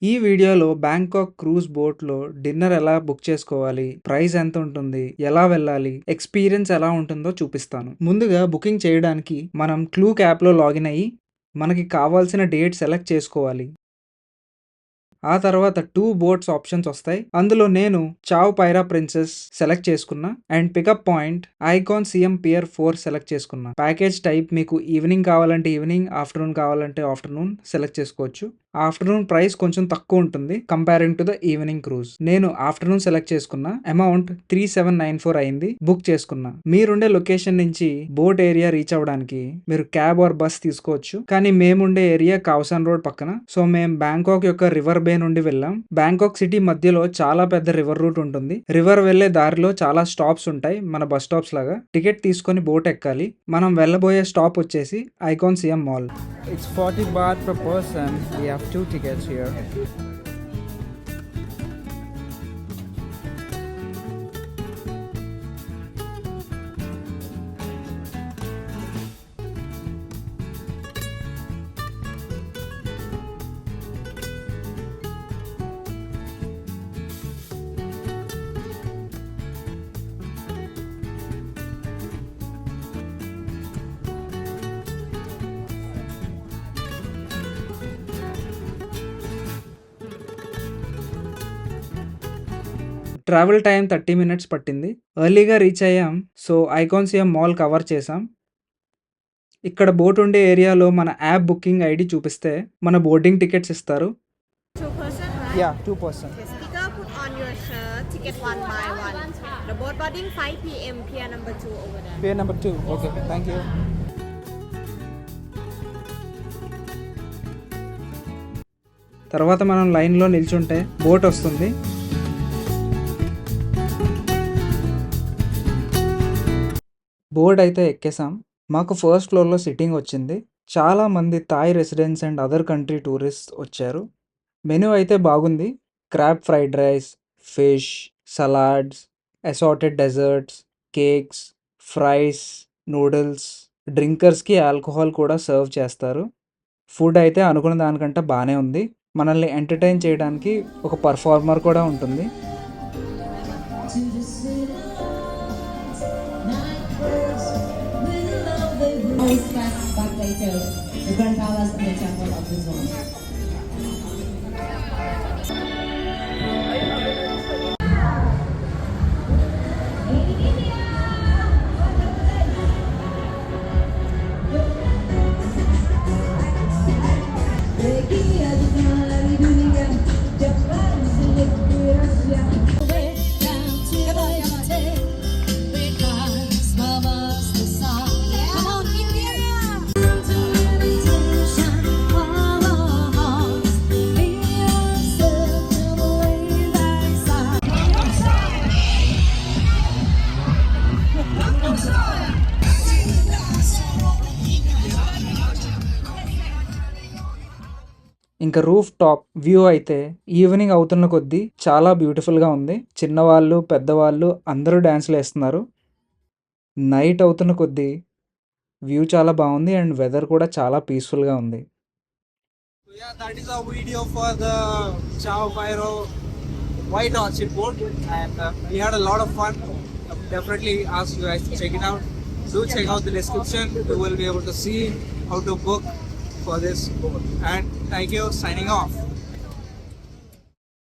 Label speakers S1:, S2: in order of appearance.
S1: ఈ వీడియోలో Bangkok cruise బోట్‌లో డిన్నర్ ఎలా బుక్ చేసుకోవాలి? ప్రైస్ ఎంత ఉంటుంది? ఎలా వెళ్ళాలి? ఎక్స్‌పీరియన్స్ ఎలా ఉంటుందో చూపిస్తాను. ముందుగా బుకింగ్ చేయడానికి మనం క్లూక్ యాప్‌లో లాగిన్ అయ్యి, మనకి కావాల్సిన డేట్ సెలెక్ట్ చేసుకోవాలి. ఆ తర్వాత 2 బోట్స్ ఆప్షన్స్ వస్తాయి. అందులో నేను చావ్ పైరా ప్రిన్సెస్ సెలెక్ట్ చేసుకున్నా and pickup point ICONSIAM pier 4 select చేసుకున్నా. ప్యాకేజ్ టైప్ మీకు ఈవినింగ్ కావాలంటే ఈవినింగ్, ఆఫ్టర్నూన్ కావాలంటే ఆఫ్టర్నూన్ సెలెక్ట్ చేసుకోవచ్చు. ఆఫ్టర్నూన్ ప్రైస్ కొంచెం తక్కువ ఉంటుంది comparing to the evening cruise. నేను ఆఫ్టర్నూన్ సెలెక్ట్ చేసుకున్నా. అమౌంట్ 3794 అయింది. బుక్ చేసుకున్నా. మీరుండే లొకేషన్ నుంచి బోట్ ఏరియా రీచ్ అవ్వడానికి మీరు క్యాబ్ ఆర్ బస్ తీసుకోవచ్చు. కానీ మేముండే ఏరియా కావసాన్ రోడ్ పక్కన. సో మేము బ్యాంకాక్ యొక్క రివర్ బే నుండి వెళ్ళాం. బ్యాంకాక్ సిటీ మధ్యలో చాలా పెద్ద రివర్ రూట్ ఉంటుంది. రివర్ వెళ్లే దారిలో చాలా స్టాప్స్ ఉంటాయి, మన బస్ స్టాప్స్ లాగా. టికెట్ తీసుకొని బోట్ ఎక్కాలి. మనం వెళ్ళబోయే స్టాప్ వచ్చేసి icon CM mall.
S2: It's 40 baht per person. We have 2 tickets here.
S1: Travel time 30 minutes పట్టింది. ఎర్లీగా రీచ్ అయ్యాం. So icon CM mall cover చేసాం. ఇక్కడ బోట్ ఉండే ఏరియాలో మన యాప్ బుకింగ్ ఐడి చూపిస్తే మన బోర్డింగ్ టికెట్స్ ఇస్తారు.
S3: 2 person, right?
S2: Yeah, 2 person.
S3: Okay, sticker put on your shirt, ticket 1 by 1. The boat boarding 5 p.m. pier number 2 over there.
S2: Pier number 2. Okay, thank you.
S1: తర్వాత మనం లైన్లో నిల్చుంటే boat వస్తుంది. Board అయితే ఎక్కేసాం. మాకు first ఫ్లోర్లో సిట్టింగ్ వచ్చింది. చాలా మంది Thai residents and other country tourist వచ్చారు. మెనూ అయితే బాగుంది. Crab fried rice, fish, salads, assorted desserts, cakes, fries, noodles, డ్రింకర్స్కి ఆల్కహాల్ కూడా సర్వ్ చేస్తారు. ఫుడ్ అయితే అనుకున్న దానికంటే బాగానే ఉంది. మనల్ని ఎంటర్టైన్ చేయడానికి ఒక పర్ఫార్మర్ కూడా ఉంటుంది.
S4: Back later, the Grand Palace and the Temple of the Zone.
S1: ఇంకా రూఫ్ టాప్ వ్యూ అయితే ఈవినింగ్ అవుతున్న కొద్దీ చాలా బ్యూటిఫుల్గా ఉంది. చిన్నవాళ్ళు, పెద్దవాళ్ళు అందరూ డ్యాన్స్లు వేస్తున్నారు. నైట్ అవుతున్న కొద్దీ వ్యూ చాలా బాగుంది అండ్ వెదర్ కూడా చాలా పీస్ఫుల్గా ఉంది.
S2: Yeah, that is a video for the Chao Phairo White Orchid boat, and we had a lot of fun. Definitely ask you guys to check it out. Do check out the description. You will be able to see how to book for this boat. And thank you. Signing off.